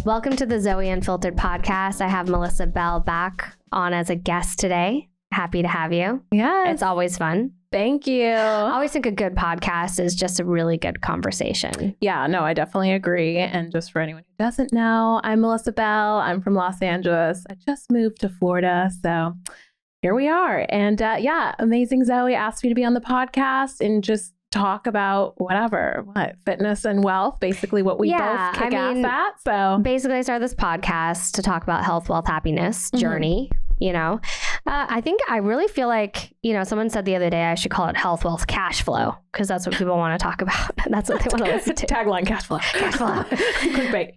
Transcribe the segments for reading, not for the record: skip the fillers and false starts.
Welcome to the Zoe Unfiltered podcast. I have Melissa Bell back on as a guest today. Happy to have you. Yeah. It's always fun. Thank you. I always think a good podcast is just a really good conversation. Yeah, no, I definitely agree. And just for anyone who doesn't know, I'm Melissa Bell. I'm from Los Angeles. I just moved to Florida. So here we are. And amazing Zoe asked me to be on the podcast and just talk about fitness and wealth, basically what we both kick ass at. So basically I started this podcast to talk about health, wealth, happiness journey. You know, I think I really feel like, someone said the other day I should call it health, wealth, cash flow, because that's what people want to talk about. That's what they want to listen to. Tagline, cash flow. Cash flow. Clickbait.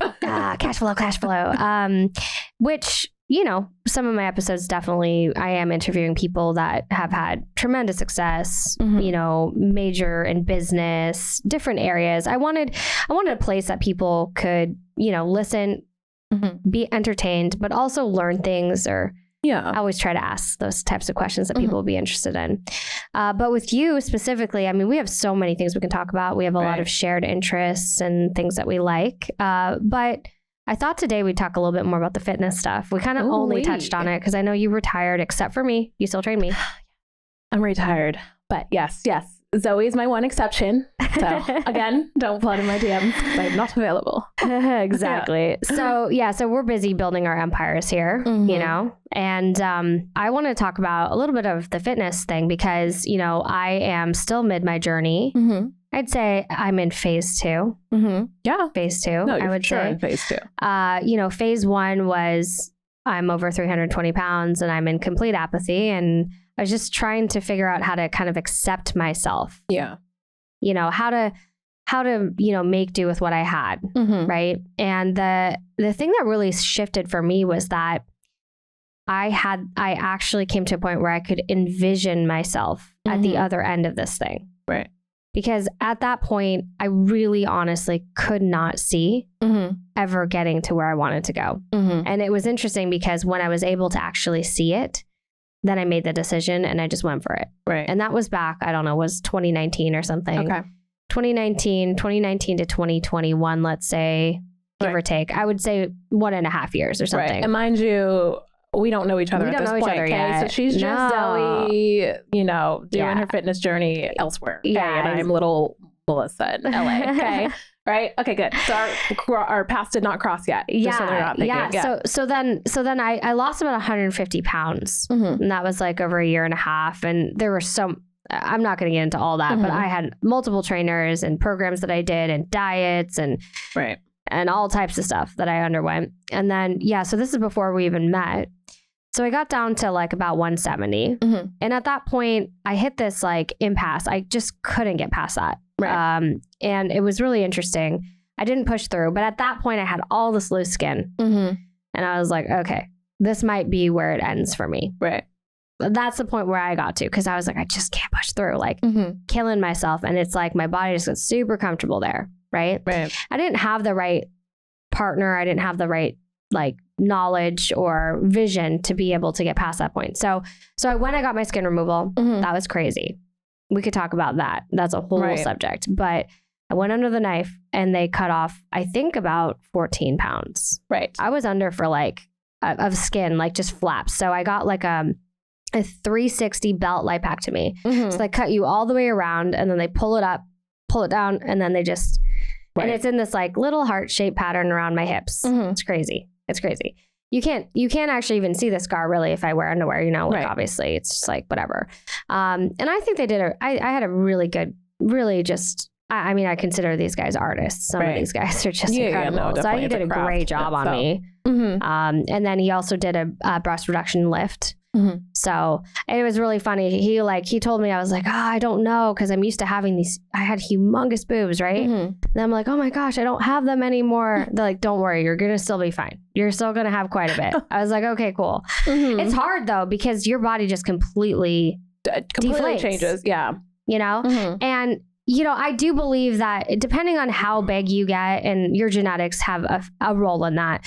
Cash flow. Which, some of my episodes definitely, I am interviewing people that have had tremendous success, major in business, different areas. I wanted a place that people could, listen, be entertained, but also learn things I always try to ask those types of questions that people will be interested in. But with you specifically, we have so many things we can talk about. We have a lot of shared interests and things that we like. But I thought today we'd talk a little bit more about the fitness stuff. We kind of only touched on it because I know you retired, except for me. You still train me. I'm retired. But yes. Zoe is my one exception. So again, don't flood in my DMs because I'm not available. Exactly. Yeah. So we're busy building our empires here, and I want to talk about a little bit of the fitness thing because, I am still mid my journey. I'd say I'm in phase 2. Yeah. Phase 2, no, I would sure say. In phase 2. Phase 1 was I'm over 320 pounds and I'm in complete apathy. And I was just trying to figure out how to kind of accept myself. Yeah. How to, make do with what I had. Right. And the thing that really shifted for me was that I actually came to a point where I could envision myself at the other end of this thing. Right. Because at that point, I really honestly could not see ever getting to where I wanted to go. And it was interesting because when I was able to actually see it, then I made the decision and I just went for it. Right. And that was back, I don't know, was 2019 or something. Okay. 2019 to 2021, let's say, give or take. I would say 1.5 years or something. Right. And mind you, we don't know each other at this point. Yet. So she's just Zoe, doing her fitness journey elsewhere. Okay? Yeah. And I'm little Melissa in LA. Okay. Right. Okay, good. So our paths did not cross yet. Just so they're not thinking. Yeah. So then I lost about 150 pounds and that was like over 1.5 years. And there were I'm not going to get into all that, but I had multiple trainers and programs that I did and diets and all types of stuff that I underwent. And then, so this is before we even met. So I got down to like about 170. And at that point I hit this like impasse. I just couldn't get past that. Right. And it was really interesting. I didn't push through, but at that point I had all this loose skin and I was like, okay, this might be where it ends for me. Right. That's the point where I got to, because I was like, I just can't push through, like killing myself. And it's like my body just gets super comfortable there. Right. I didn't have the right partner. I didn't have the right like knowledge or vision to be able to get past that point. So when I got my skin removal, that was crazy. We could talk about that. That's a whole subject. But I went under the knife and they cut off, I think, about 14 pounds. Right. I was under for like of skin, like just flaps. So I got like a 360 belt lipectomy. So they cut you all the way around and then they pull it up, pull it down, and then they just, and it's in this like little heart-shaped pattern around my hips. It's crazy. It's crazy. You can't actually even see the scar really if I wear underwear, obviously it's just like whatever. And I think they did I had a really good, really just, I consider these guys artists. Some of these guys are just incredible. So he did a great job on me. And then he also did a breast reduction lift. So it was really funny. He told me, I was like, I don't know. Cause I'm used to having I had humongous boobs. Right. And I'm like, oh my gosh, I don't have them anymore. They're like, don't worry. You're going to still be fine. You're still going to have quite a bit. I was like, okay, cool. It's hard though, because your body just completely deflates. Changes. Yeah. And I do believe that depending on how big you get, and your genetics have a role in that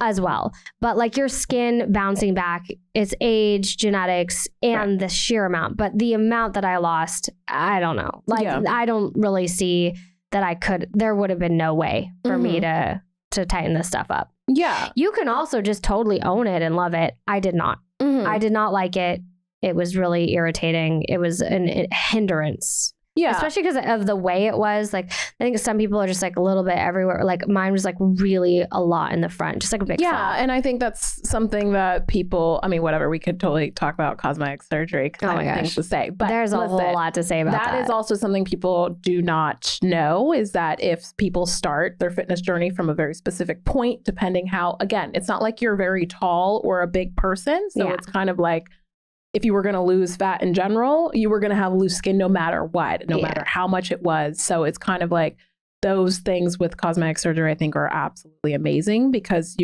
as well. But like your skin bouncing back, it's age, genetics, and the sheer amount. But the amount that I lost, I don't know. I don't really see that there would have been no way for me to tighten this stuff up. Yeah. You can also just totally own it and love it. I did not. I did not like it. It was really irritating. It was a hindrance. Yeah. Especially because of the way it was. Like, I think some people are just like a little bit everywhere. Like mine was like really a lot in the front, just like a big flap. And I think that's something that people, I mean, whatever, we could totally talk about cosmetic surgery because I have things to say. But there's a whole lot to say about that. That is also something people do not know, is that if people start their fitness journey from a very specific point, depending how, again, it's not like you're very tall or a big person. So it's kind of like, if you were going to lose fat in general, you were going to have loose skin no matter what, no matter how much it was. So it's kind of like those things with cosmetic surgery, I think, are absolutely amazing because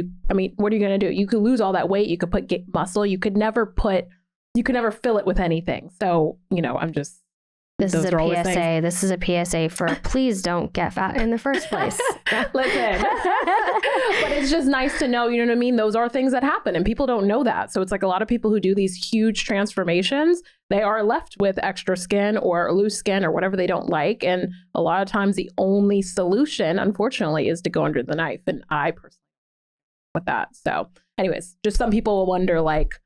what are you going to do? You could lose all that weight. You could put muscle. You could never fill it with anything. So, This is a PSA. This is a PSA for please don't get fat in the first place. Listen. But it's just nice to know, you know what I mean? Those are things that happen and people don't know that. So it's like a lot of people who do these huge transformations, they are left with extra skin or loose skin or whatever they don't like. And a lot of times the only solution, unfortunately, is to go under the knife. And I personally with that. So anyways, just some people will wonder like,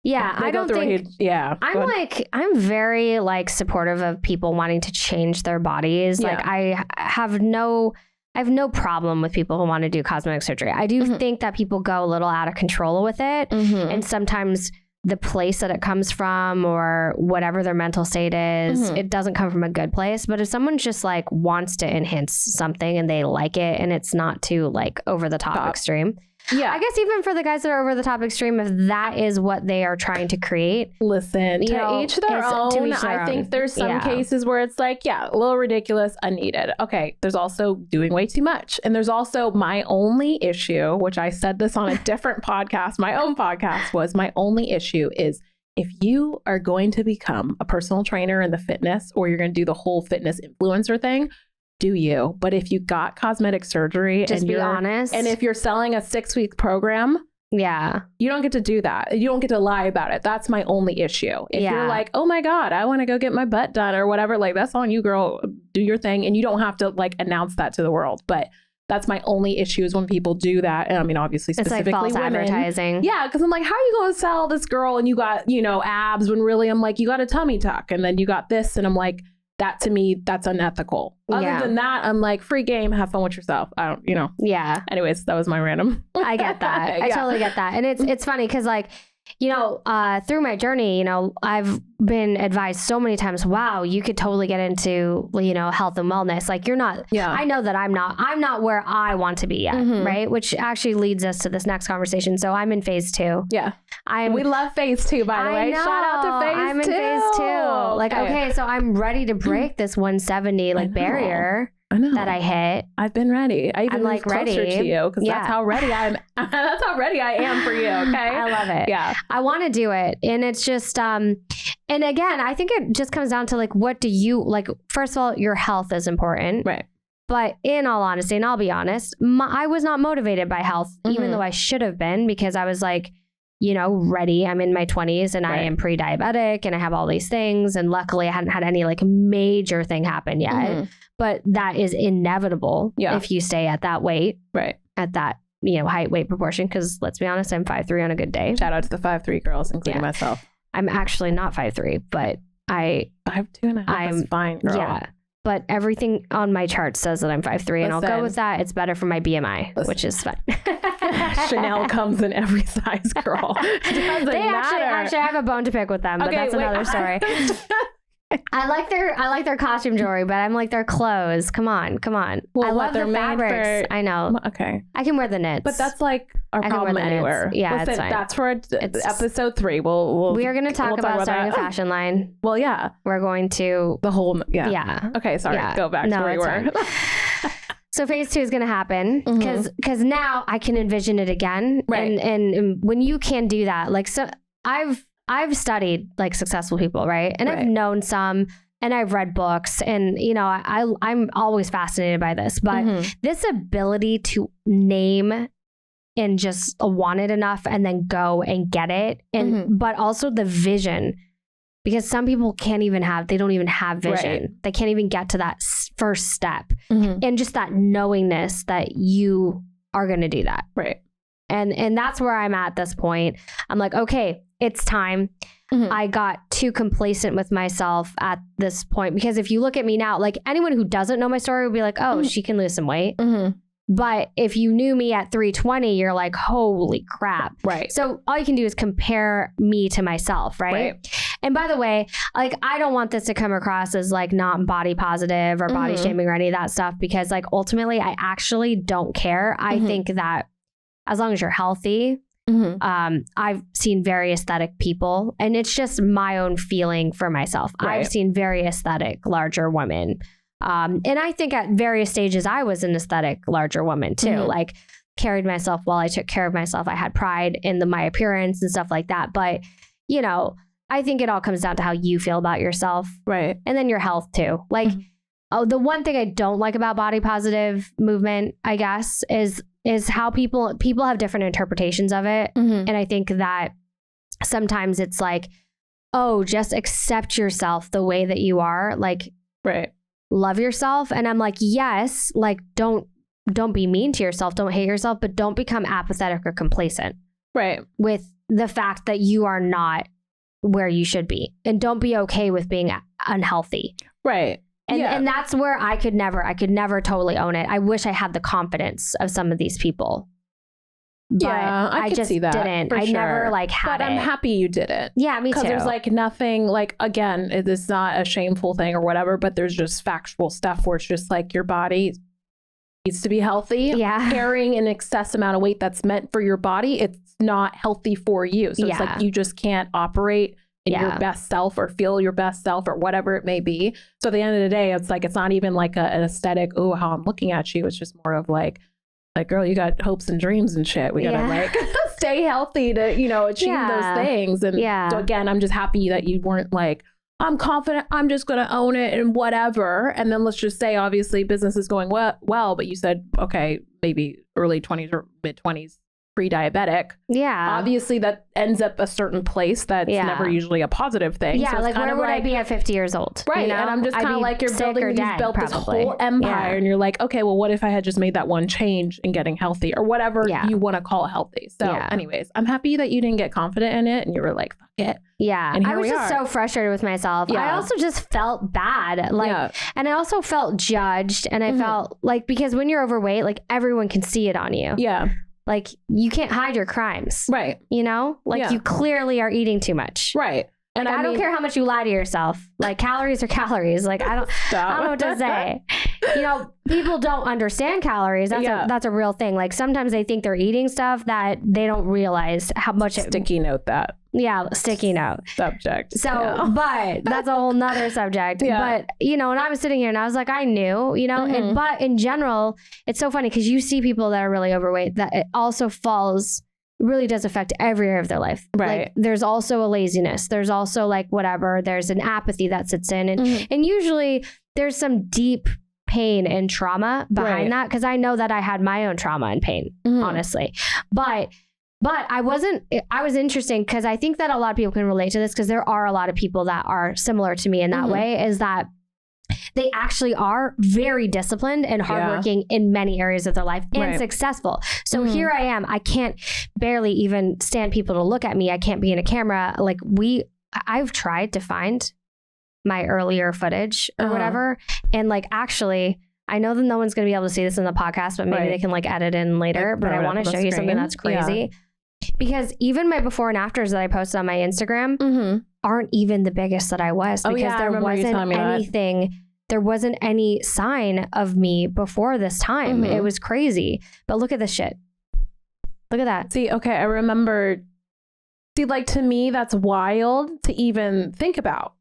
I don't think. I'm very like supportive of people wanting to change their bodies. Yeah. Like I have no problem with people who want to do cosmetic surgery. I do think that people go a little out of control with it, and sometimes the place that it comes from or whatever their mental state is, it doesn't come from a good place. But if someone just like wants to enhance something and they like it and it's not too like over the top extreme. Yeah. I guess even for the guys that are over the top extreme, if that is what they are trying to create. Listen, to each their own. I think there's some cases where it's like, a little ridiculous, unneeded. Okay. There's also doing way too much. And there's also my only issue, which I said this on a different podcast, my own podcast was my only issue is if you are going to become a personal trainer in the fitness or you're going to do the whole fitness influencer thing, do you? But if you got cosmetic surgery just be honest. And if you're selling a 6-week program, you don't get to do that. You don't get to lie about it. That's my only issue. If you're like, oh my God, I want to go get my butt done or whatever, like that's on you, girl, do your thing. And you don't have to like announce that to the world. But that's my only issue is when people do that. And I mean, obviously, specifically it's like false women. Advertising. Yeah, because I'm like, how are you going to sell this girl and you got, abs when really I'm like, you got a tummy tuck and then you got this. And I'm like, that to me, that's unethical. Other than that, I'm like, free game, have fun with yourself. I don't, Yeah. Anyways, that was my random. I get that. I totally get that. And it's funny because like, through my journey, I've been advised so many times, wow, you could totally get into, health and wellness. Like you're not, I know that I'm not where I want to be yet. Right. Which actually leads us to this next conversation. So I'm in phase 2. Yeah. We love phase 2, by the way. Shout out to phase 2. I'm in phase 2. Like, okay, so I'm ready to break this 170 barrier. I know. That I hit. I've been ready. I even like closer to you because that's how ready I'm. That's how ready I am for you. Okay. I love it. Yeah. I want to do it. And it's just, and again, I think it just comes down to like, what do you like? First of all, your health is important. Right. But in all honesty, and I'll be honest, I was not motivated by health, even though I should have been, because I was like, ready. I'm in my 20s and I am pre-diabetic and I have all these things. And luckily I hadn't had any like major thing happen yet, but that is inevitable if you stay at that weight, at that, height weight proportion. Cause let's be honest, I'm 5'3" on a good day. Shout out to the 5'3" girls, including myself. I'm actually not 5'3", but 5'2.5". That's fine, girl. Yeah. But everything on my chart says that I'm 5'3", and I'll go with that. It's better for my BMI, which is fun. Chanel comes in every size, girl. They actually I have a bone to pick with them, but that's another story. I like their costume jewelry, but I'm like their clothes. Come on. Well, I love the fabrics. I know. Okay. I can wear the knits. But that's like our problem anywhere. Yeah, listen, it's fine. That's for episode 3. We are going to talk about starting a fashion line. Well, yeah. We're going to the whole Yeah. Okay, sorry. Yeah. Go back to where you were. So phase 2 is going to happen because now I can envision it again. Right. And when you can do that, like, so I've studied like successful people, right? And I've known some and I've read books and, I'm always fascinated by this, but this ability to name and just want it enough and then go and get it. And, but also the vision, because some people they don't even have vision. Right. They can't even get to that first step and just that knowingness that you are going to do that. Right. And that's where I'm at this point. I'm like, okay, it's time. I got too complacent with myself at this point, because if you look at me now, like anyone who doesn't know my story would be like, oh, she can lose some weight. But if you knew me at 320, you're like, holy crap. Right. So all you can do is compare me to myself, right? And by the way, like, I don't want this to come across as like not body positive or body shaming or any of that stuff, because like ultimately I actually don't care. I think that as long as you're healthy, I've seen very aesthetic people, and it's just my own feeling for myself. I've seen very aesthetic, larger women. And I think at various stages, I was an aesthetic, larger woman too, like carried myself well. I took care of myself. I had pride in my appearance and stuff like that. But, you know, I think it all comes down to how you feel about yourself. Right. And then your health too. Like, the one thing I don't like about body positive movement, I guess, is how people have different interpretations of it. And I think that sometimes it's like, oh, just accept yourself the way that you are. Like, love yourself. And I'm like, yes, like, don't be mean to yourself. Don't hate yourself, but don't become apathetic or complacent. With the fact that you are not where you should be. And don't be okay with being unhealthy. And that's where I could never totally own it. I wish I had the confidence of some of these people. But I just see that, didn't. I never like had but I'm happy you did it. Yeah, me too. Because there's like nothing, like, again, it is not a shameful thing or whatever, but there's just factual stuff where it's just like your body needs to be healthy. Carrying an excess amount of weight that's meant for your body, it's not healthy for you. So it's like you just can't operate in your best self or feel your best self or whatever it may be. So at the end of the day, it's like, it's not even like an aesthetic, oh, how I'm looking at you. It's just more of like, girl, you got hopes and dreams and shit. We gotta like stay healthy to, you know, achieve those things. And so again, I'm just happy that you weren't like, I'm confident, I'm just gonna own it and whatever. And then let's just say, obviously, business is going well, but you said, okay, maybe early 20s or mid 20s, pre-diabetic. Obviously that ends up a certain place that's never usually a positive thing. So like, where would I be at 50 years old? You know? And I'm just kind of like, you've built this whole empire and you're like, okay, well, what if I had just made that one change in getting healthy or whatever you want to call healthy? So anyways, I'm happy that you didn't get confident in it and you were like, fuck it. And I was just so frustrated with myself. I also just felt bad. Like, and I also felt judged, and I felt like, because when you're overweight, like, everyone can see it on you. Like, you can't hide your crimes. You know, like, you clearly are eating too much. And I don't care how much you lie to yourself. Like, calories are calories. Like, I don't know what to say. You know, people don't understand calories. That's a real thing. Like, sometimes they think they're eating stuff that they don't realize how much. Sticky note that. Sticky note. Subject. So, but that's a whole nother subject. But, you know, and I was sitting here and I was like, I knew, you know, but in general, it's so funny because you see people that are really overweight that it also really does affect every area of their life. Like, there's also a laziness. There's also like whatever. There's an apathy that sits in. And usually there's some deep pain and trauma behind that. Cause I know that I had my own trauma and pain, honestly. But I was interesting because I think that a lot of people can relate to this, because there are a lot of people that are similar to me in that way, is that they actually are very disciplined and hardworking in many areas of their life and successful. So here I am. I can't barely even stand people to look at me. I can't be in a camera. Like, I've tried to find my earlier footage or whatever. And like, actually, I know that no one's going to be able to see this in the podcast, but maybe they can like edit in later. But I want to show you something that's crazy. Because even my before and afters that I posted on my Instagram aren't even the biggest that I was, because there wasn't any sign of me before this time. It was crazy. But look at this shit. Look at that. See, okay, I remember. See, like, to me, that's wild to even think about.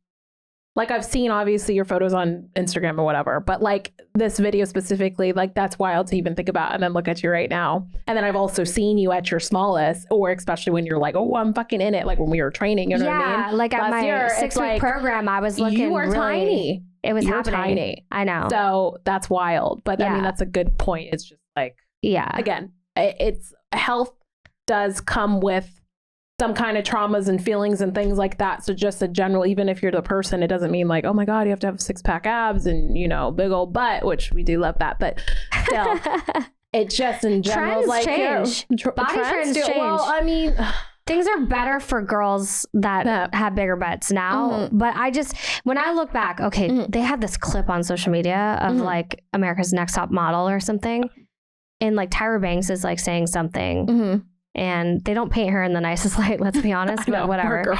Like, I've seen obviously your photos on Instagram or whatever, but like this video specifically, like, that's wild to even think about. And then look at you right now. And then I've also seen you at your smallest, or especially when you're like, oh, I'm fucking in it. Like when we were training, you know what I mean? Yeah, like at my 6-week program, I was looking you were really tiny. It was happening. Tiny. I know. So that's wild. But I mean, that's a good point. It's just like, again, it's health does come with some kind of traumas and feelings and things like that. So just a general, even if you're the person, it doesn't mean like, oh my God, you have to have 6-pack abs and, you know, big old butt, which we do love that. But still, It just in general, trends like change. Body trends change. Well, I mean, things are better for girls that have bigger butts now. But I just, when I look back, okay, they had this clip on social media of like America's Next Top Model or something. And like Tyra Banks is like saying something. And they don't paint her in the nicest light, let's be honest, but whatever.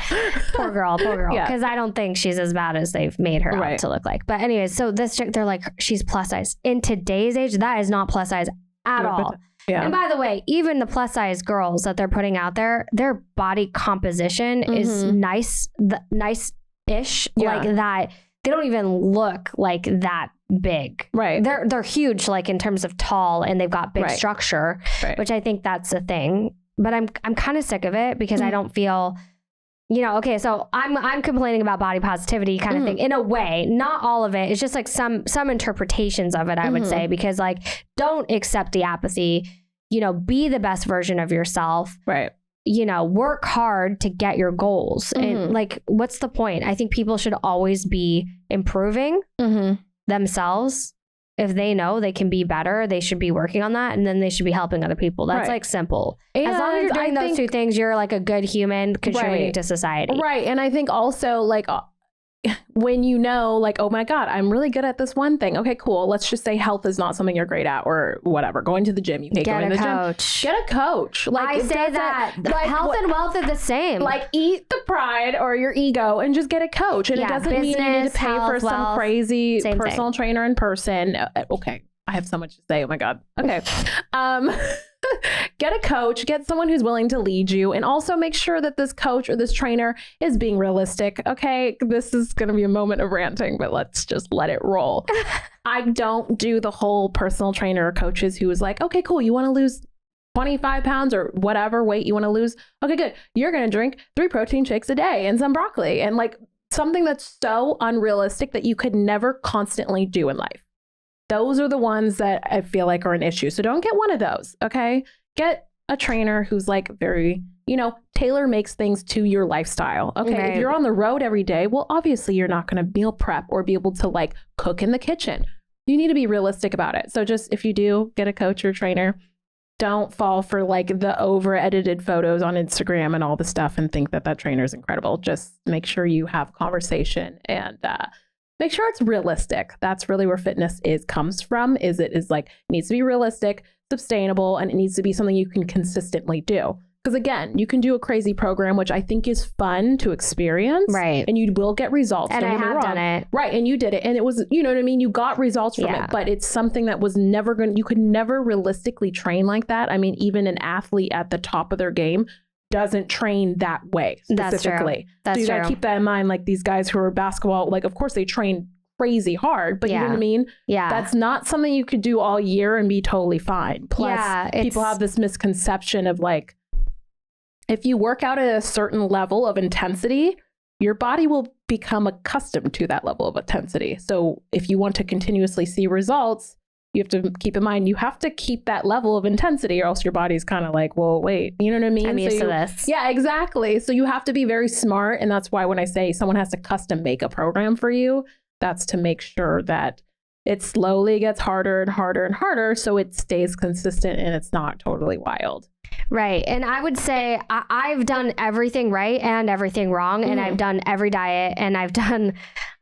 Poor girl. Because I don't think she's as bad as they've made her out to look like. But anyways, so this chick, they're like, she's plus size. In today's age, that is not plus size at all. Yeah. And by the way, even the plus size girls that they're putting out there, their body composition is nice-ish. Like that. They don't even look like that big. Right. They're huge, like in terms of tall, and they've got big structure, which I think that's the thing. But I'm kind of sick of it because I don't feel, you know, okay, so I'm complaining about body positivity kind of thing in a way, not all of it. It's just like some interpretations of it, I would say, because like, don't accept the apathy, you know, be the best version of yourself. Right. You know, work hard to get your goals. And like, what's the point? I think people should always be improving themselves. If they know they can be better, they should be working on that. And then they should be helping other people. That's like simple. And as long as you're doing those two things, you're like a good human contributing to society. Right. And I think also like when you know, like, oh my God, I'm really good at this one thing. Okay, cool. Let's just say health is not something you're great at or whatever. Going to the gym, you hate going to the gym. Get a coach. Like I say that like, health and wealth are the same. Like eat the pride or your ego and just get a coach. And it doesn't mean you need to pay for some crazy personal trainer in person. Okay. I have so much to say. Oh my God. Okay. Get a coach, get someone who's willing to lead you, and also make sure that this coach or this trainer is being realistic. Okay, this is going to be a moment of ranting, but let's just let it roll. I don't do the whole personal trainer or coaches who is like, okay, cool, you want to lose 25 pounds or whatever weight you want to lose. Okay, good. You're going to drink 3 protein shakes a day and some broccoli, and like something that's so unrealistic that you could never constantly do in life. Those are the ones that I feel like are an issue. So don't get one of those, okay? Get a trainer who's like very, you know, tailor makes things to your lifestyle, okay? Right. If you're on the road every day, well, obviously you're not going to meal prep or be able to like cook in the kitchen. You need to be realistic about it. So just if you do get a coach or trainer, don't fall for like the over edited photos on Instagram and all the stuff and think that trainer is incredible. Just make sure you have conversation and, make sure it's realistic. That's really where fitness comes from. It needs to be realistic, sustainable, and it needs to be something you can consistently do. Because again, you can do a crazy program, which I think is fun to experience. Right. And you will get results. And I have done it. Right. And you did it. And it was, you know what I mean? You got results from it, but it's something that was never you could never realistically train like that. I mean, even an athlete at the top of their game doesn't train that way specifically. That's true. So you gotta keep that in mind. Like these guys who are basketball, like of course they train crazy hard, but you know what I mean? Yeah. That's not something you could do all year and be totally fine. Plus people have this misconception of like, if you work out at a certain level of intensity, your body will become accustomed to that level of intensity. So if you want to continuously see results, you have to keep in mind, you have to keep that level of intensity or else your body's kind of like, well, wait, you know what I mean? I'm used to this. Yeah, exactly. So you have to be very smart. And that's why when I say someone has to custom make a program for you, that's to make sure that it slowly gets harder and harder and harder so it stays consistent and it's not totally wild. Right. And I would say I've done everything right and everything wrong. And I've done every diet and I've done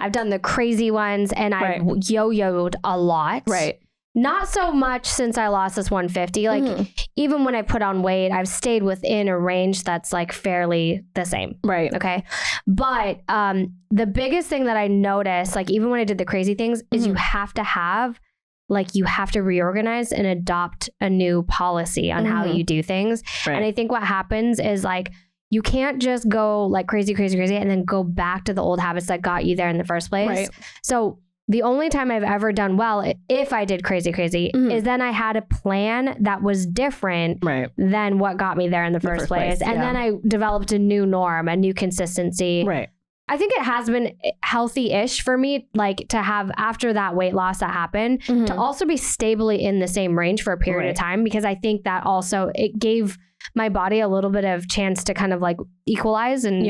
the crazy ones and I've yo-yoed a lot. Right. Not so much since I lost this 150. Like even when I put on weight, I've stayed within a range that's like fairly the same. Right. Okay. But the biggest thing that I noticed, like even when I did the crazy things, is you have to reorganize and adopt a new policy on how you do things. Right. And I think what happens is like, you can't just go like crazy and then go back to the old habits that got you there in the first place. Right. So the only time I've ever done well, if I did crazy, is then I had a plan that was different than what got me there in the first place. And then I developed a new norm, a new consistency. Right. I think it has been healthy-ish for me, like to have after that weight loss that happened, to also be stably in the same range for a period of time, because I think that also it gave my body a little bit of chance to kind of like equalize and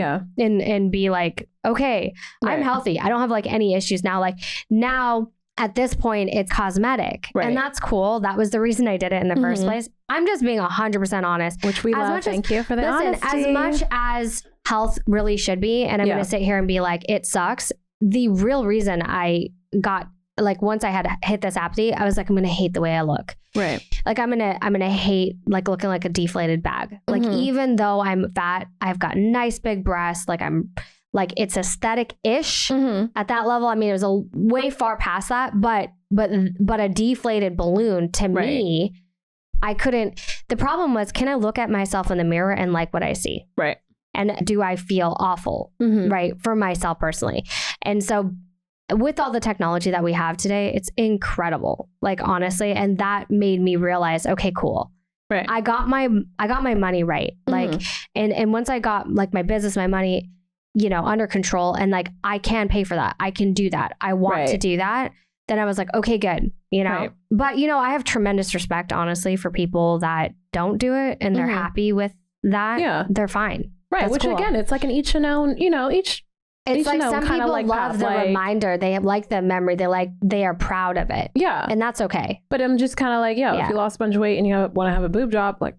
be like, okay, I'm healthy. I don't have like any issues now. Like now at this point, it's cosmetic. Right. And that's cool. That was the reason I did it in the first place. I'm just being 100% honest. Which we love. Thank you for the honesty. As much as health really should be, and I'm going to sit here and be like, it sucks. The real reason I got, like, once I had hit this apathy, I was like, I'm going to hate the way I look. Right. Like, I'm going to hate, like, looking like a deflated bag. Like, even though I'm fat, I've got nice big breasts. Like, like, it's aesthetic-ish at that level. I mean, it was a way far past that, but a deflated balloon to me, I couldn't. The problem was, can I look at myself in the mirror and like what I see? Right. And do I feel awful? Right. For myself personally. And so with all the technology that we have today, it's incredible. Like, honestly. And that made me realize, okay, cool. Right. I got my money right. Like, and once I got, like, my business, my money, you know, under control, and, like, I can pay for that. I can do that. I want to do that. Then I was like, okay, good. You know, but, you know, I have tremendous respect, honestly, for people that don't do it and they're happy with that. Yeah. They're fine. Right. That's which cool. Again, it's like an each and own, you know, it's like some people like love the reminder. They like the memory. They are proud of it. Yeah. And that's okay. But I'm just kind of like, if you lost a bunch of weight and you want to have a boob job, like,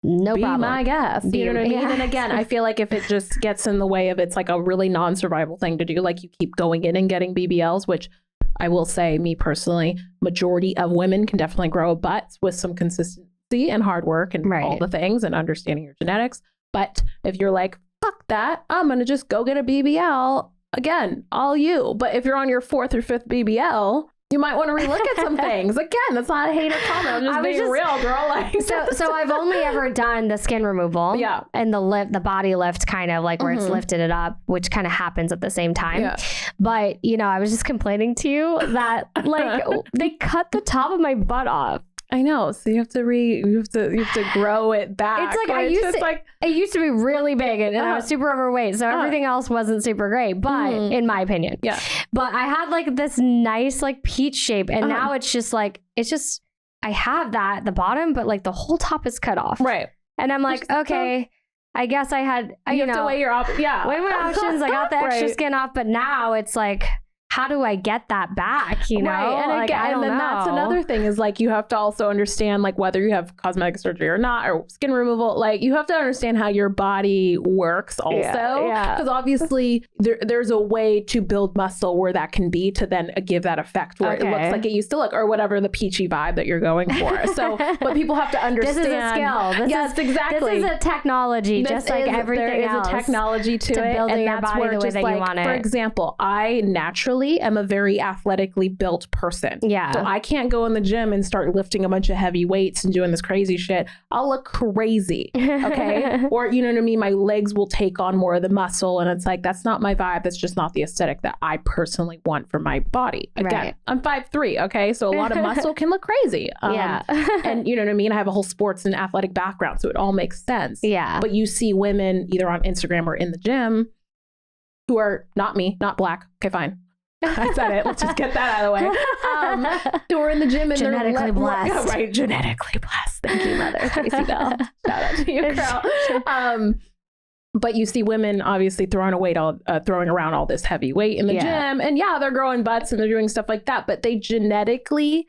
no problem. Be my guest. You know what I mean? And again, I feel like if it just gets in the way of, it's like a really non-survival thing to do, like you keep going in and getting BBLs, which I will say, me personally, majority of women can definitely grow butts with some consistency and hard work and all the things and understanding your genetics. But if you're like, fuck that, I'm going to just go get a BBL, again, all you. But if you're on your 4th or 5th BBL, you might want to relook at some things. Again, that's not a hater comment. I'm just being real, girl. Like, so I've only ever done the skin removal. Yeah. And the body lift, kind of like where it's lifted it up, which kind of happens at the same time. Yeah. But, you know, I was just complaining to you that, like, they cut the top of my butt off. I know. So you have to grow it back. It's like it used to be really big and I was super overweight. So everything else wasn't super great, but in my opinion. Yeah. But I had like this nice like peach shape, and now it's just I have that at the bottom, but like the whole top is cut off. Right. And I'm like, okay, I guess I had you have to weigh your weigh my options. I got the extra skin off, but now it's like, how do I get that back? You know? Right. And like, again, and then that's another thing is like, you have to also understand like whether you have cosmetic surgery or not, or skin removal, like you have to understand how your body works also. Because obviously there's a way to build muscle where that can be to then give that effect where it looks like it used to look, or whatever the peachy vibe that you're going for. So, but people have to understand. This is a skill. Exactly. This is a technology, just like everything else. There is a technology to it. Building your body the way that you want it. For example, I naturally am a very athletically built person. Yeah. So I can't go in the gym and start lifting a bunch of heavy weights and doing this crazy shit. I'll look crazy. Okay. Or, you know what I mean? My legs will take on more of the muscle. And it's like, that's not my vibe. That's just not the aesthetic that I personally want for my body. Again, I'm 5'3". Okay. So a lot of muscle can look crazy. And you know what I mean? I have a whole sports and athletic background. So it all makes sense. Yeah. But you see women either on Instagram or in the gym who are not me, not black. Okay, fine. I said it. Let's just get that out of the way. Who are in the gym and genetically blessed. Right, genetically blessed. Thank you, Mother Tracy Bell. Shout out to you, girl. But you see women obviously throwing around all this heavy weight in the gym, and they're growing butts and they're doing stuff like that. But they genetically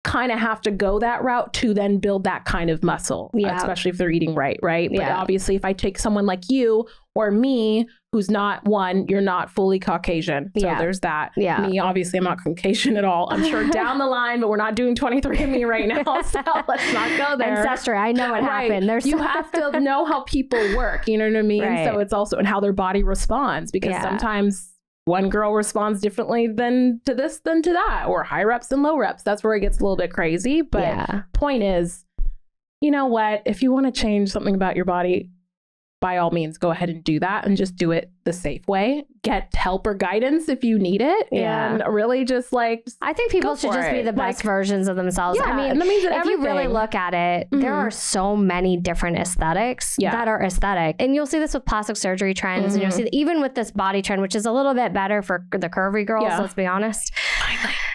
kind of have to go that route to then build that kind of muscle, especially if they're eating right. But obviously, if I take someone like you or me, who's not you're not fully Caucasian. So there's that. Yeah. Me, obviously, I'm not Caucasian at all. I'm sure down the line, but we're not doing 23andMe right now. So let's not go there. Ancestry, I know what happened. You have to know how people work. You know what I mean? Right. So it's also and how their body responds, because sometimes one girl responds differently than to this than to that, or high reps and low reps. That's where it gets a little bit crazy. But point is, you know what? If you want to change something about your body, by all means, go ahead and do that, and just do it the safe way. Get help or guidance if you need it. And really just like, I think people should just be the best versions of themselves. I mean, if you really look at it, there are so many different aesthetics that are aesthetic. And you'll see this with plastic surgery trends. And you'll see that even with this body trend, which is a little bit better for the curvy girls, let's be honest.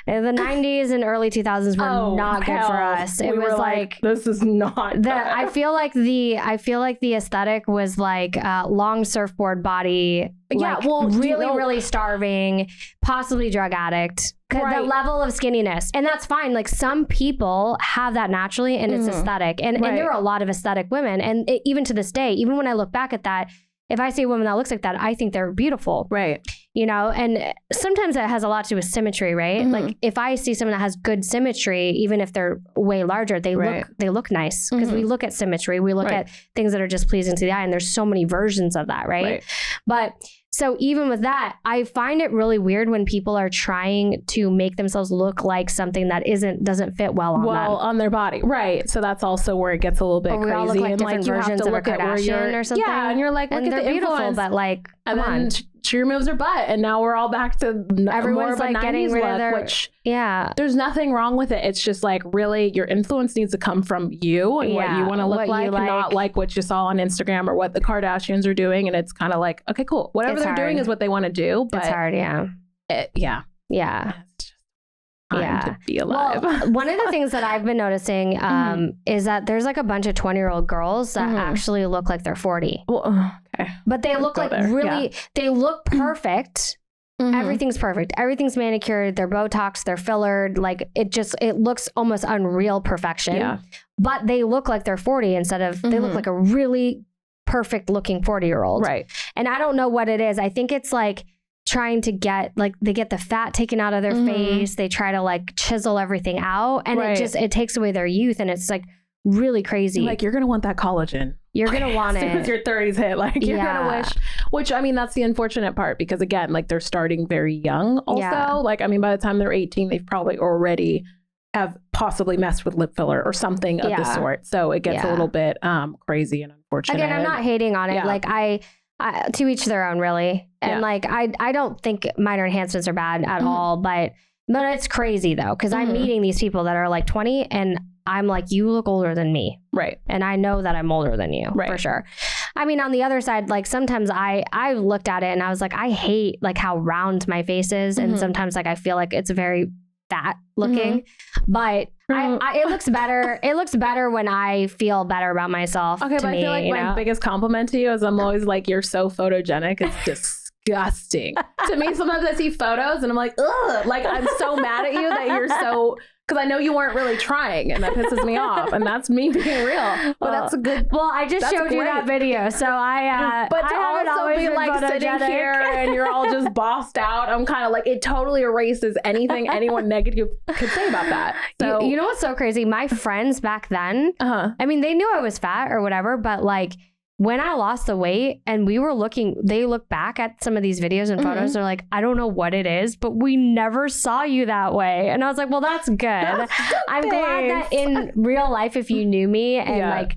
The 90s and early 2000s were not good for us. It was like this is not good. I feel like the aesthetic was like long surfboard body. Like really starving, possibly drug addict. The level of skinniness. And that's fine. Like some people have that naturally and it's aesthetic. And there are a lot of aesthetic women. And even to this day, even when I look back at that, if I see a woman that looks like that, I think they're beautiful. Right. You know, and sometimes that has a lot to do with symmetry, right? Like if I see someone that has good symmetry, even if they're way larger, they look nice because we look at symmetry. We look at things that are just pleasing to the eye, and there's so many versions of that, right? But so even with that, I find it really weird when people are trying to make themselves look like something that doesn't fit well on them. On their body. Right. So that's also where it gets a little bit crazy. We all look like different versions of a Kardashian or something. Yeah, and you're like, look at the beautiful, but like, and then she removes her butt, and now we're all back to more of a 90s look, which there's nothing wrong with it. It's just like, really, your influence needs to come from you and what you want to look like, not like what you saw on Instagram or what the Kardashians are doing. And it's kind of like, okay, cool. Whatever they're doing is what they want to do. But it's hard, to be alive. Well, one of the things that I've been noticing is that there's like a bunch of 20-year-old girls that actually look like they're 40. Well, okay. But they look like they look perfect. Everything's perfect. Everything's manicured. They're Botox. They're fillered. Like it looks almost unreal perfection. Yeah. But they look like they're 40 instead of, they look like a really perfect looking 40-year-old. Right. And I don't know what it is. I think it's like, trying to get they get the fat taken out of their face. They try to like chisel everything out, and it takes away their youth, and it's like really crazy. Like you're gonna want that collagen. You're gonna want it as your 30s hit. Like you're gonna wish. Which I mean, that's the unfortunate part because again, like they're starting very young. Also, like I mean, by the time they're 18, they've probably already have possibly messed with lip filler or something of the sort. So it gets a little bit crazy and unfortunate. Again, I'm not hating on it. Like I to each their own, really. And like, I don't think minor enhancements are bad at all, but it's crazy though. Cause I'm meeting these people that are like 20 and I'm like, you look older than me. Right. And I know that I'm older than you for sure. I mean, on the other side, like sometimes I looked at it and I was like, I hate like how round my face is. And sometimes like, I feel like it's very fat looking, but it looks better. It looks better when I feel better about myself. Okay, but I feel like my biggest compliment to you is I'm always like, you're so photogenic. It's disgusting. To me, sometimes I see photos and I'm like, ugh, like I'm so mad at you that you're so, because I know you weren't really trying and that pisses me off. And that's me being real. But that's a good. Well, I just showed you that video. So but to also be like sitting here and you're all just bossed out, I'm kind of like, it totally erases anything anyone negative could say about that. So you know what's so crazy? My friends back then, I mean, they knew I was fat or whatever, but like, when I lost the weight and they look back at some of these videos and photos, they're like, I don't know what it is, but we never saw you that way. And I was like, well, that's good. I'm glad that in real life, if you knew me and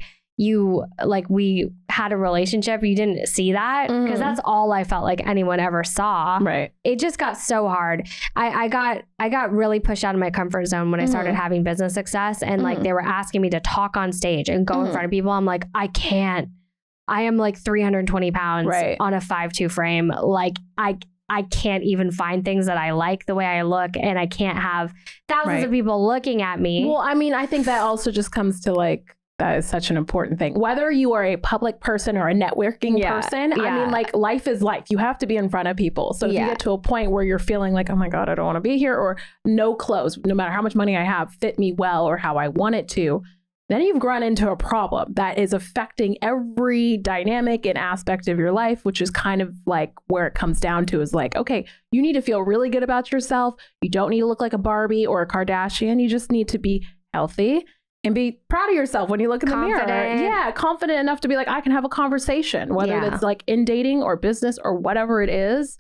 we had a relationship, you didn't see that because that's all I felt like anyone ever saw. Right. It just got so hard. I got really pushed out of my comfort zone when I started having business success and like they were asking me to talk on stage and go in front of people. I'm like, I can't. I am like 320 pounds on a 5'2" frame. Like I can't even find things that I like the way I look, and I can't have thousands of people looking at me. Well, I mean, I think that also just comes to like, that is such an important thing. Whether you are a public person or a networking person, I mean, like life is life. You have to be in front of people. So if you get to a point where you're feeling like, oh my God, I don't want to be here, or no clothes, no matter how much money I have, fit me well or how I want it to, then you've run into a problem that is affecting every dynamic and aspect of your life, which is kind of like where it comes down to is like, okay, you need to feel really good about yourself. You don't need to look like a Barbie or a Kardashian. You just need to be healthy and be proud of yourself when you look in the mirror. Yeah, confident enough to be like, I can have a conversation, whether it's like in dating or business or whatever it is.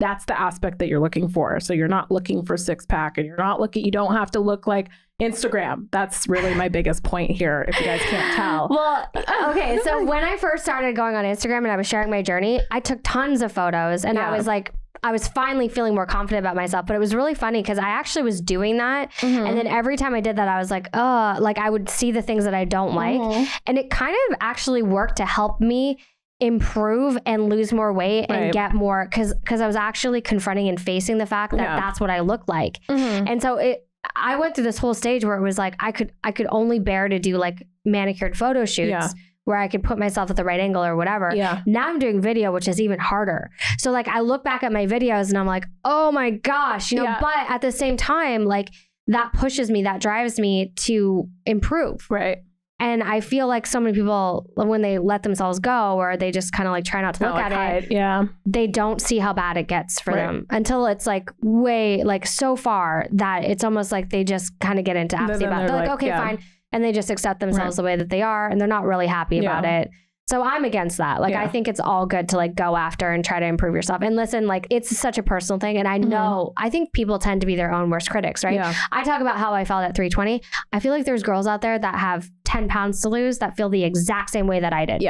That's the aspect that you're looking for. So you're not looking for six pack and you don't have to look like Instagram. That's really my biggest point here, if you guys can't tell. Well, okay. So when I first started going on Instagram and I was sharing my journey, I took tons of photos and I was like, I was finally feeling more confident about myself. But it was really funny because I actually was doing that. And then every time I did that, I was like, like I would see the things that I don't like. And it kind of actually worked to help me improve and lose more weight and get more, because I was actually confronting and facing the fact that that's what I look like. And so I went through this whole stage where it was like I could only bear to do like manicured photo shoots where I could put myself at the right angle or whatever. Now I'm doing video, which is even harder. So like I look back at my videos and I'm like, oh my gosh, you know, but at the same time, like that pushes me, that drives me to improve. Right. And I feel like so many people, when they let themselves go or they just kind of like try not to look at it, they don't see how bad it gets for them until it's like way, like so far that it's almost like they just kind of get into apathy about it. They're like, okay, fine. And they just accept themselves the way that they are and they're not really happy about it. So I'm against that. Like, I think it's all good to like go after and try to improve yourself. And listen, like it's such a personal thing. And I know, I think people tend to be their own worst critics, right? I talk about how I felt at 320. I feel like there's girls out there that have 10 pounds to lose that feel the exact same way that I did.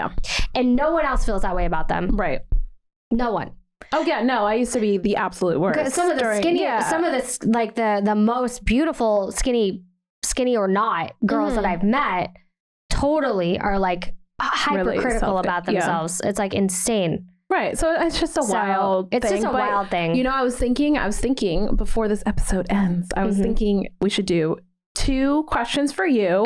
And no one else feels that way about them. Right. No one. Oh yeah, no, I used to be the absolute worst. Some of the skinny, some of the like the most beautiful skinny or not girls that I've met totally are like hypercritical about themselves. It's like insane. Right. So it's just a wild thing. It's just a wild thing. You know, I was thinking before this episode ends, I was thinking we should do 2 questions for you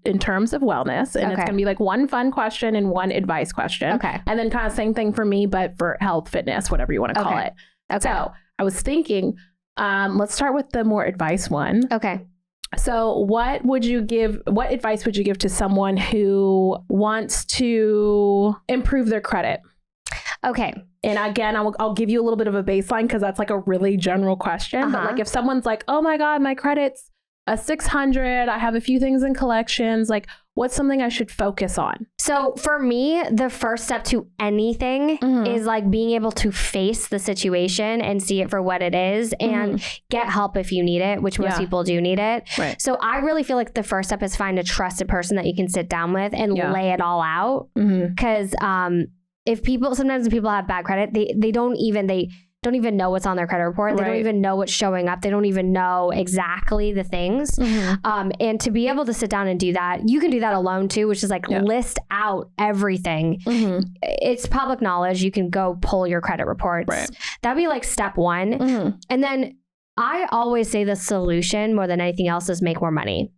in terms of wellness. And it's going to be like one fun question and one advice question. Okay. And then kind of same thing for me, but for health, fitness, whatever you want to call it. Okay. So I was thinking, let's start with the more advice one. Okay. So what advice would you give to someone who wants to improve their credit? Okay. And again, I'll give you a little bit of a baseline because that's like a really general question. But like if someone's like, oh my God, my credit's a 600, I have a few things in collections, like what's something I should focus on? So for me, the first step to anything is like being able to face the situation and see it for what it is and get help if you need it, which most people do need it. Right. So I really feel like the first step is find a trusted person that you can sit down with and lay it all out. Because sometimes when people have bad credit, they don't even know what's on their credit report. They don't even know what's showing up. They don't even know exactly the things. And to be able to sit down and do that, you can do that alone too, which is like list out everything. It's public knowledge. You can go pull your credit reports. That'd be like step 1. And then I always say the solution more than anything else is make more money.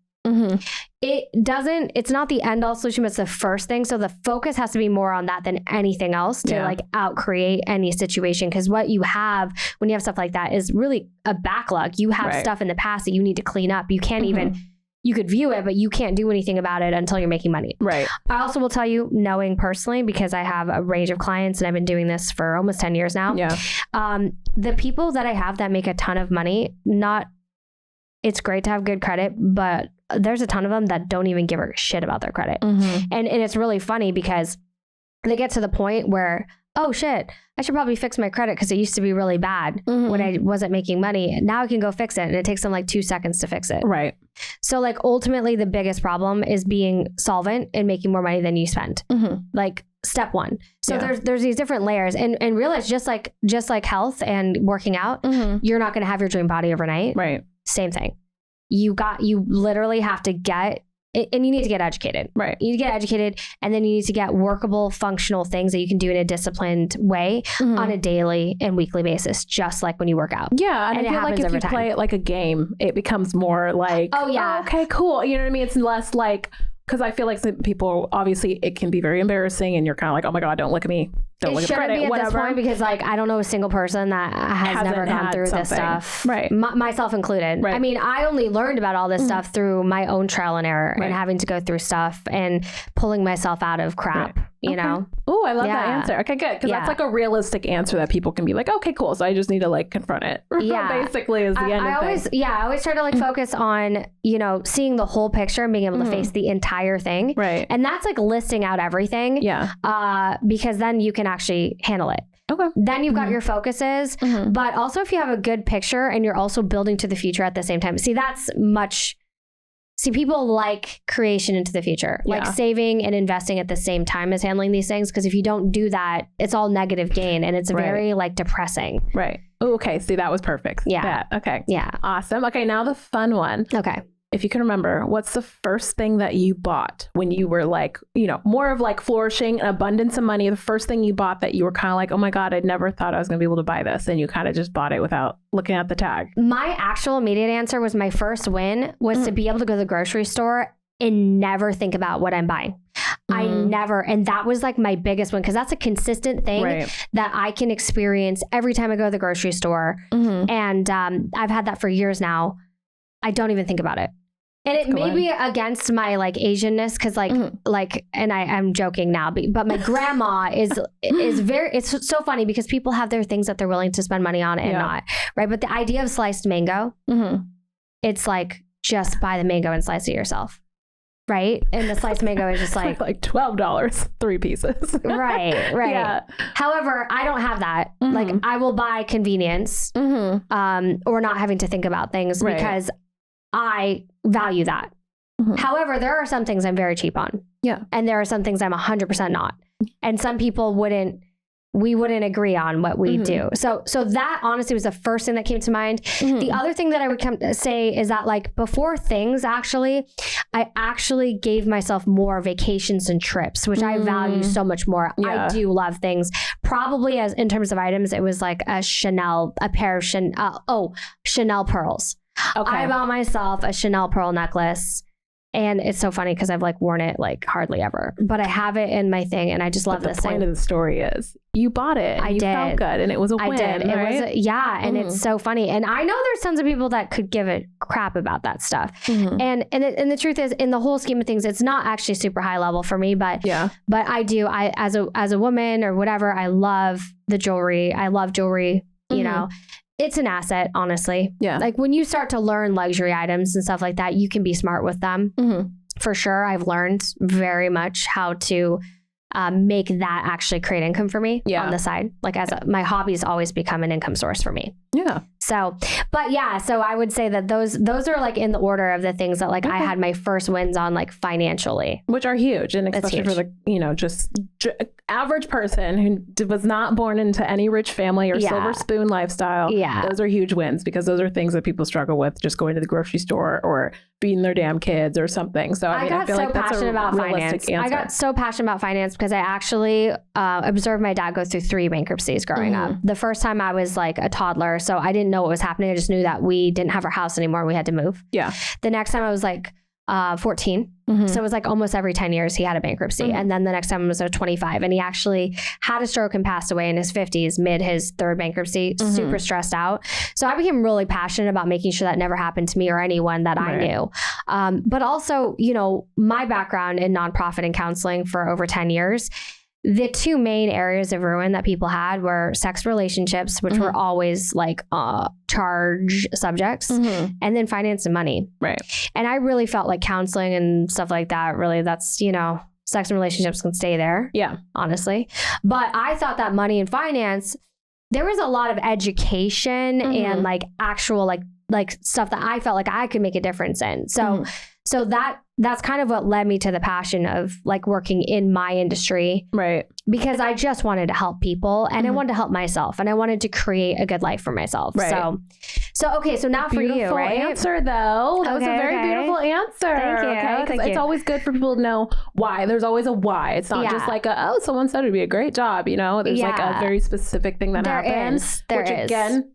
It's not the end all solution, but it's the first thing. So the focus has to be more on that than anything else to like out create any situation. Because what you have when you have stuff like that is really a backlog. You have stuff in the past that you need to clean up. You can't even, you could view it, but you can't do anything about it until you're making money. Right. I also will tell you, knowing personally, because I have a range of clients and I've been doing this for almost 10 years now. The people that I have that make a ton of money, it's great to have good credit, but there's a ton of them that don't even give a shit about their credit. And it's really funny because they get to the point where, oh shit, I should probably fix my credit because it used to be really bad when I wasn't making money. Now I can go fix it. And it takes them like 2 seconds to fix it. Right. So like ultimately the biggest problem is being solvent and making more money than you spend. Like step 1. So there's these different layers and realize just like health and working out, you're not going to have your dream body overnight. Right. Same thing. You literally have to get, and you need to get educated. Right. You need to get educated and then you need to get workable, functional things that you can do in a disciplined way on a daily and weekly basis, just like when you work out. Yeah. And I feel like if you play it like a game, it becomes more like, oh yeah, okay, cool. You know what I mean? It's less like, because I feel like some people, obviously it can be very embarrassing and you're kind of like, oh my God, don't look at me. Don't look at credit, be at whatever. This point because like, I don't know a single person that has never gone through this stuff. Right. Myself included. Right. I mean, I only learned about all this stuff through my own trial and error and having to go through stuff and pulling myself out of crap, you know? Oh, I love that answer. Okay, good. Because that's like a realistic answer that people can be like, okay, cool. So I just need to like confront it. Yeah. Basically is the end of things. Yeah. I always try to like focus on, you know, seeing the whole picture and being able to face the entire thing. Right. And that's like listing out everything. Yeah. Because then you can actually handle it. Okay. Then you've got your focuses, but also if you have a good picture and you're also building to the future at the same time. See, people like creation into the future, like saving and investing at the same time as handling these things. Because if you don't do that, it's all negative gain and it's very like depressing. Right. Oh, okay. See, that was perfect. Yeah. Okay. Yeah. Awesome. Okay. Now the fun one. Okay. if you can remember, what's the first thing that you bought when you were like, you know, more of like flourishing, an abundance of money? The first thing you bought that you were kind of like, oh my God, I never thought I was going to be able to buy this. And you kind of just bought it without looking at the tag. My actual immediate answer was my first win was to be able to go to the grocery store and never think about what I'm buying. I never, and that was like my biggest one, because that's a consistent thing that I can experience every time I go to the grocery store. And I've had that for years now. I don't even think about it. And it may be against my like Asianness, because like, and I'm joking now, but my grandma is very, it's so funny because people have their things that they're willing to spend money on and not, right? But the idea of sliced mango, it's like, just buy the mango and slice it yourself. Right. And the sliced mango is just like $12, 3 pieces. Right. Yeah. However, I don't have that. Like I will buy convenience, or not having to think about things because I value that. However, there are some things I'm very cheap on. Yeah. And there are some things I'm 100% not. And some people we wouldn't agree on what we do. So that honestly was the first thing that came to mind. The other thing that I would say is that like before things I actually gave myself more vacations and trips, which I value so much more. I do love things. Probably as in terms of items, it was like a pair of Chanel pearls. Okay. I bought myself a Chanel pearl necklace. And it's so funny because I've like worn it like hardly ever, but I have it in my thing and I just love this thing. The point of the story is you bought it. And you felt good and it was a win. I did. Right? It was and it's so funny. And I know there's tons of people that could give a crap about that stuff. And the truth is, in the whole scheme of things, it's not actually super high level for me, but I do. As a woman or whatever, I love the jewelry. I love jewelry, you know. It's an asset, honestly. Yeah. Like when you start to learn luxury items and stuff like that, you can be smart with them. For sure. I've learned very much how to make that actually create income for me on the side. Like my hobbies always become an income source for me. Yeah. So, but yeah, so I would say that those are like in the order of the things that like I had my first wins on, like financially, which are huge. And especially for the, you know, just average person who was not born into any rich family or silver spoon lifestyle. Yeah. Those are huge wins because those are things that people struggle with, just going to the grocery store or feeding their damn kids or something. So I feel like that's a realistic answer. I got so passionate about finance because I actually observed my dad go through 3 bankruptcies growing up. The first time I was like a toddler, so I didn't know what was happening. I just knew that we didn't have our house anymore. We had to move. Yeah. The next time I was like 14. So it was like almost every 10 years he had a bankruptcy. And then the next time I was 25 and he actually had a stroke and passed away in his 50s mid his 3rd bankruptcy, super stressed out. So I became really passionate about making sure that never happened to me or anyone that I knew. But also, you know, my background in nonprofit and counseling for over 10 years, the 2 main areas of ruin that people had were sex relationships, which were always like charge subjects, and then finance and money. Right. And I really felt like counseling and stuff like that, really, that's, you know, sex and relationships can stay there. Yeah. Honestly. But I thought that money and finance, there was a lot of education and like actual like stuff that I felt like I could make a difference in. So that's kind of what led me to the passion of like working in my industry. Right. Because I just wanted to help people and I wanted to help myself and I wanted to create a good life for myself. Right. So okay. So now for you, right? Answer though. That was a very beautiful answer. Thank you. Okay. Because it's always good for people to know why. There's always a why. It's not just like someone said it'd be a great job. You know, there's like a very specific thing that happens. There is. Again,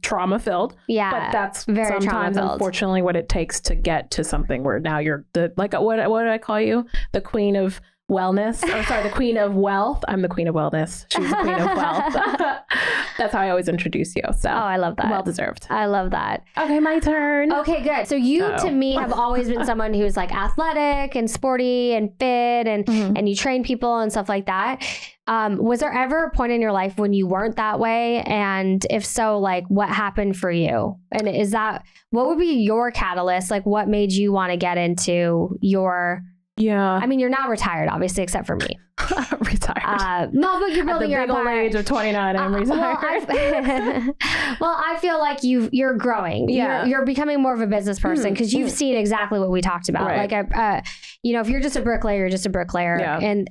trauma filled. Yeah. But that's very sometimes unfortunately what it takes to get to something where now you're the, like, what did I call you? The queen of wellness. Oh, sorry, the queen of wealth. I'm the queen of wellness. She's the queen of wealth. That's how I always introduce you. So I love that. Well deserved. I love that. Okay, my turn. Okay, good. So you to me have always been someone who's like athletic and sporty and fit and you train people and stuff like that. Was there ever a point in your life when you weren't that way? And if so, like what happened for you? And what would be your catalyst? Like what made you want to get into I mean, you're not retired, obviously, except for me. Retired. No, but you're building your empire. At the big old age of 29, I'm retired. Well, I feel like you're growing. Yeah. You're becoming more of a business person because you've seen exactly what we talked about. Right. Like, if you're just a bricklayer, you're just a bricklayer. Yeah. And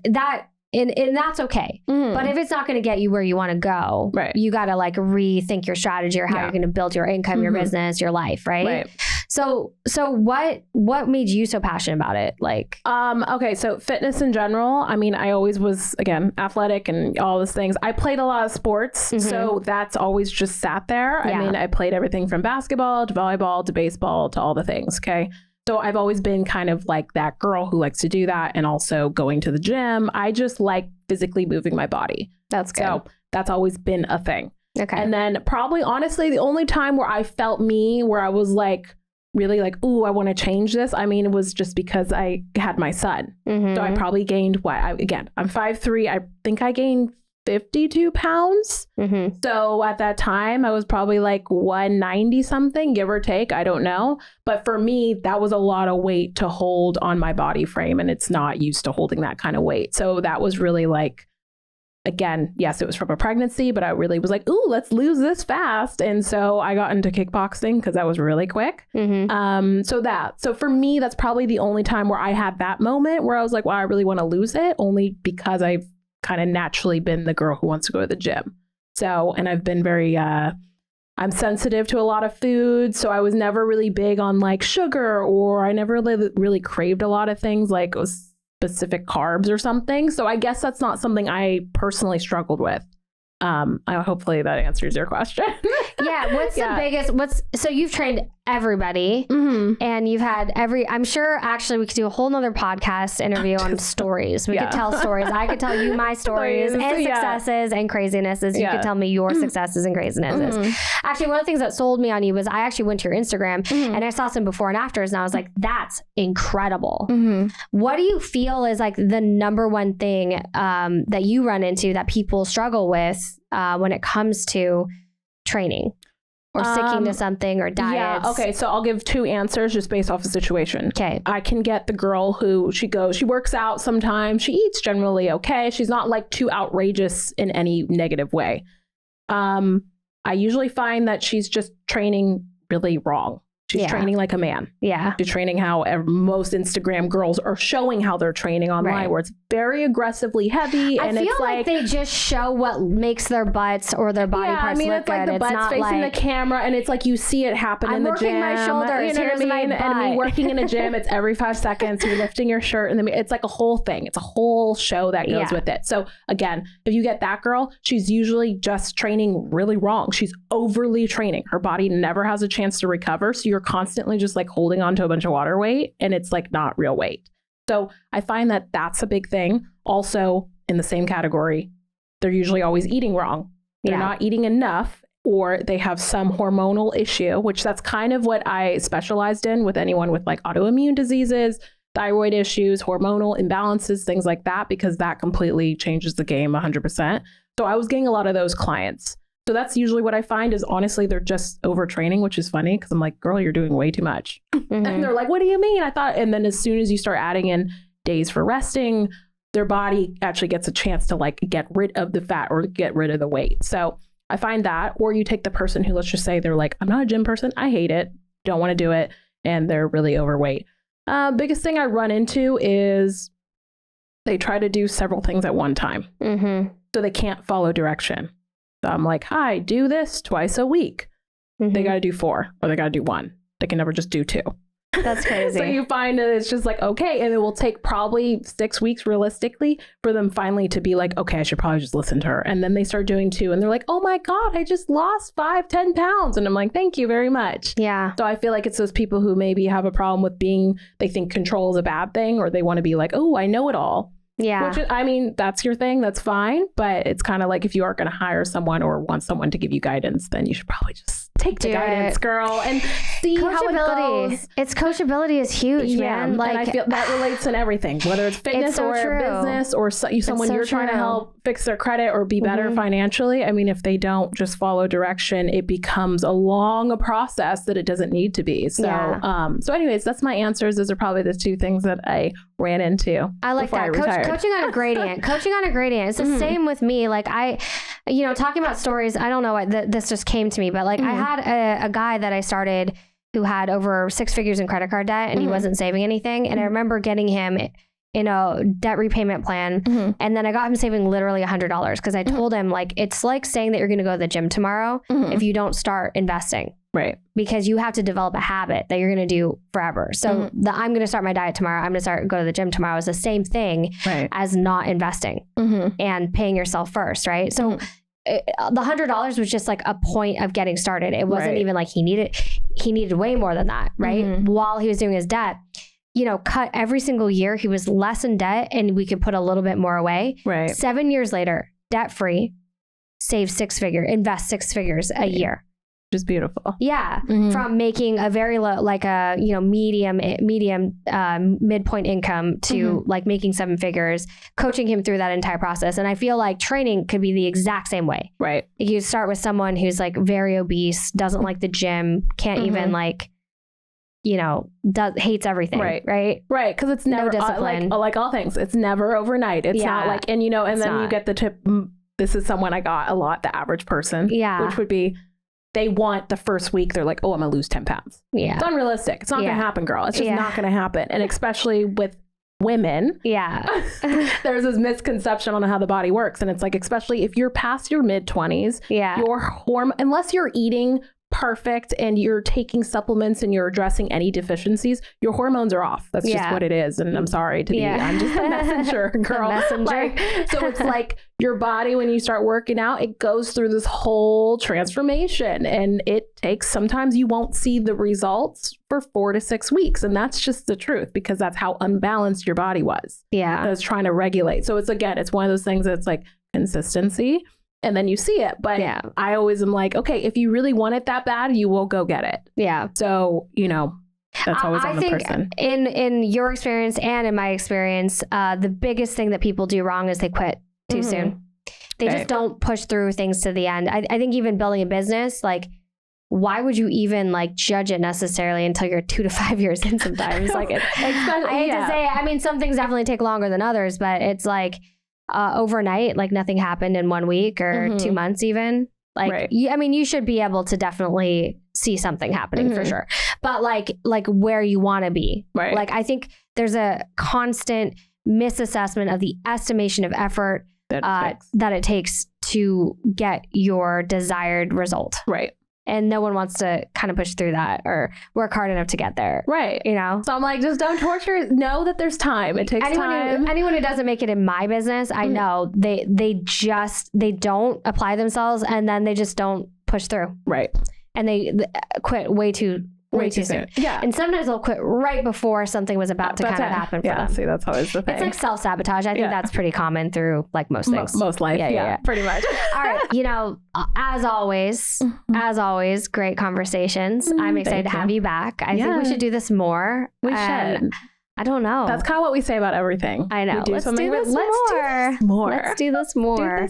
that's okay. But if it's not going to get you where you want to go, you got to like rethink your strategy or how you're going to build your income, your business, your life. Right. So what made you so passionate about it? Like, okay. So fitness in general. I mean, I always was, again, athletic and all those things. I played a lot of sports. So that's always just sat there. Yeah. I mean, I played everything from basketball to volleyball to baseball to all the things. Okay. So I've always been kind of like that girl who likes to do that and also going to the gym. I just like physically moving my body. That's good. So that's always been a thing. Okay. And then probably honestly, the only time where I felt where I was like, really like, ooh, I want to change this. I mean, it was just because I had my son. So I probably gained I'm 5'3". I think I gained 52 pounds. So at that time I was probably like 190 something, give or take. I don't know. But for me, that was a lot of weight to hold on my body frame. And it's not used to holding that kind of weight. So that was really like, again, yes, it was from a pregnancy, but I really was like, ooh, let's lose this fast. And so I got into kickboxing because that was really quick. So for me, that's probably the only time where I had that moment where I was like, well, I really want to lose it, only because I've kind of naturally been the girl who wants to go to the gym. So, and I've been very, I'm sensitive to a lot of food. So I was never really big on like sugar, or I never really craved a lot of things like specific carbs or something. So I guess that's not something I personally struggled with. Hopefully that answers your question. Yeah. What's the biggest, so you've trained everybody and you've had I'm sure actually we could do a whole nother podcast interview on stories. We could tell stories. I could tell you my stories and successes and crazinesses. You could tell me your successes and crazinesses. Actually, one of the things that sold me on you was I actually went to your Instagram and I saw some before and afters and I was like, that's incredible. What do you feel is like the number one thing that you run into that people struggle with when it comes to training or sticking to something or diets? Yeah. Okay. So I'll give two answers just based off the situation. Okay. I can get the girl who she works out sometimes. She eats generally okay. She's not like too outrageous in any negative way. I usually find that she's just training really wrong. She's training like a man. Yeah. She's training how most Instagram girls are showing how they're training online, where it's very aggressively heavy. And I feel like they just show what makes their butts or their body parts look good. Like the butt's facing the camera and it's like you see it happen in the gym. I'm working my shoulders. Here's my butt. And me working in a gym, it's every 5 seconds. You're lifting your shirt and then it's like a whole thing. It's a whole show that goes with it. So again, if you get that girl, she's usually just training really wrong. She's overly training. Her body never has a chance to recover. So you're constantly just like holding on to a bunch of water weight and it's like not real weight. So I find that that's a big thing. Also in the same category, they're usually always eating wrong. They're not eating enough, or they have some hormonal issue, which that's kind of what I specialized in with anyone with like autoimmune diseases, thyroid issues, hormonal imbalances, things like that, because that completely changes the game 100%. So I was getting a lot of those clients. So that's usually what I find is honestly, they're just overtraining, which is funny because I'm like, girl, you're doing way too much. And they're like, what do you mean? And then as soon as you start adding in days for resting, their body actually gets a chance to like get rid of the fat or get rid of the weight. So I find that, or you take the person who, let's just say they're like, I'm not a gym person. I hate it. Don't want to do it. And they're really overweight. Biggest thing I run into is they try to do several things at one time. So they can't follow direction. So I'm like, hi, do this twice a week. They got to do 4 or they got to do 1. They can never just do 2. That's crazy. So you find that it's just like, okay. And it will take probably 6 weeks realistically for them finally to be like, okay, I should probably just listen to her. And then they start doing 2 and they're like, oh my God, I just lost 5-10 pounds. And I'm like, thank you very much. Yeah. So I feel like it's those people who maybe have a problem with they think control is a bad thing, or they want to be like, oh, I know it all. Yeah. Which is, I mean, that's your thing. That's fine. But it's kind of like if you are going to hire someone or want someone to give you guidance, then you should probably just take the guidance, girl, and see how it goes. Coachability is huge, man. Like, and I feel that relates in everything, whether it's fitness or business or someone you're trying to help fix their credit or be better financially. I mean, if they don't just follow direction, it becomes a long process that it doesn't need to be. So, so anyways, that's my answers. Those are probably the 2 things that I ran into. I like that. Coaching on a gradient. Coaching on a gradient. It's the same with me. Like talking about stories, I don't know what this just came to me, but like I had a guy that I started who had over 6 figures in credit card debt and he wasn't saving anything. And I remember getting him in a debt repayment plan. And then I got him saving literally $100 because I told him like, it's like saying that you're going to go to the gym tomorrow if you don't start investing. Right. Because you have to develop a habit that you're going to do forever. So I'm going to start my diet tomorrow. I'm going to go to the gym tomorrow is the same thing as not investing and paying yourself first. Right. So the $100 was just like a point of getting started. It wasn't even like he needed way more than that. Right. While he was doing his debt, you know, cut every single year. He was less in debt and we could put a little bit more away. Right. 7 years later, debt free, save invest 6 figures a year. Which is beautiful. Yeah. From making a very low, like a, you know, medium midpoint income to like making 7 figures, coaching him through that entire process. And I feel like training could be the exact same way. Right. You start with someone who's like very obese, doesn't like the gym, can't even like, you know, hates everything. Right. Right. Cause it's never discipline. Like all things, it's never overnight. It's not like, and you know, and then you get the tip. This is someone I got a lot, the average person, which would be, they want the first week, they're like, oh, I'm going to lose 10 pounds. Yeah. It's unrealistic. It's not going to happen, girl. It's just not going to happen. And especially with women. Yeah. There's this misconception on how the body works. And it's like, especially if you're past your mid-20s, your hormone, unless you're eating perfect and you're taking supplements and you're addressing any deficiencies, your hormones are off. That's just what it is. And I'm sorry to be, I'm just a messenger, girl. Like, so it's like your body, when you start working out, it goes through this whole transformation and it takes, sometimes you won't see the results for 4 to 6 weeks. And that's just the truth because that's how unbalanced your body was. Yeah. It was trying to regulate. So it's, again, it's one of those things that's like consistency. And then you see it. But I always am like, okay, if you really want it that bad, you will go get it. Yeah. So, you know, that's always on the person. In your experience and in my experience, the biggest thing that people do wrong is they quit too soon. They just don't push through things to the end. I think even building a business, like, why would you even like judge it necessarily until you're 2 to 5 years in sometimes? Like, I hate to say it. I mean, some things definitely take longer than others, but it's like, overnight, like nothing happened in 1 week or 2 months even. Like, I mean, you should be able to definitely see something happening for sure. But like where you want to be. Right. Like, I think there's a constant misassessment of the estimation of effort that it takes to get your desired result. Right. And no one wants to kind of push through that or work hard enough to get there. Right. You know? So I'm like, just don't torture. Know that there's time. It takes time. Anyone who doesn't make it in my business, I know they don't apply themselves and then they just don't push through. Right. And they quit way too soon. Yeah. And sometimes they'll quit right before something was about to kind of happen for them. See, that's always the thing. It's like self-sabotage. I think that's pretty common through like most things. Most life. Yeah, pretty much. All right. You know, as always, great conversations. I'm excited to have you back. I think we should do this more. We should. I don't know. That's kind of what we say about everything. I know. Let's do this more. Let's do this more.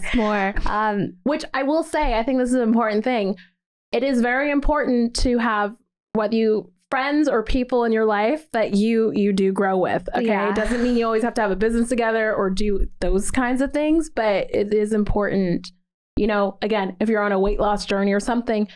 Which I will say, I think this is an important thing. It is very important to have whether you friends or people in your life that you do grow with. Okay. Yeah. It doesn't mean you always have to have a business together or do those kinds of things, but it is important, you know, again, if you're on a weight loss journey or something,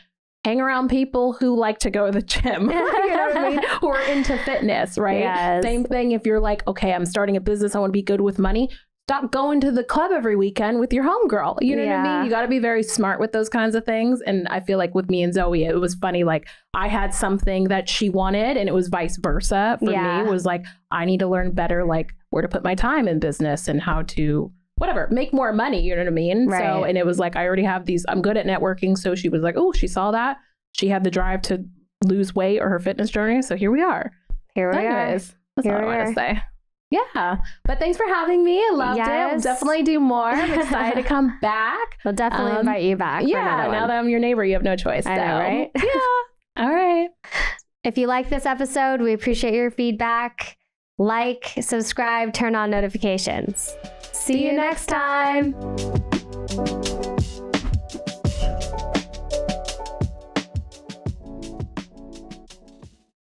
hang around people who like to go to the gym, you know what I mean? Who are into fitness, right? Yes. Same thing. If you're like, okay, I'm starting a business, I want to be good with money. Stop going to the club every weekend with your homegirl. You know what I mean? You got to be very smart with those kinds of things. And I feel like with me and Zoe, it was funny. Like I had something that she wanted and it was vice versa for me. It was like, I need to learn better, like where to put my time in business and how to whatever, make more money. You know what I mean? Right. So, and it was like, I already have these, I'm good at networking. So she was like, oh, she saw that. She had the drive to lose weight or her fitness journey. So here we are. That's all I want to say. Yeah. But thanks for having me. I loved it. We'll definitely do more. I'm excited to come back. We'll definitely invite you back. Yeah. Now that I'm your neighbor, you have no choice. I know, right? Yeah. All right. If you like this episode, we appreciate your feedback. Like, subscribe, turn on notifications. See you next time.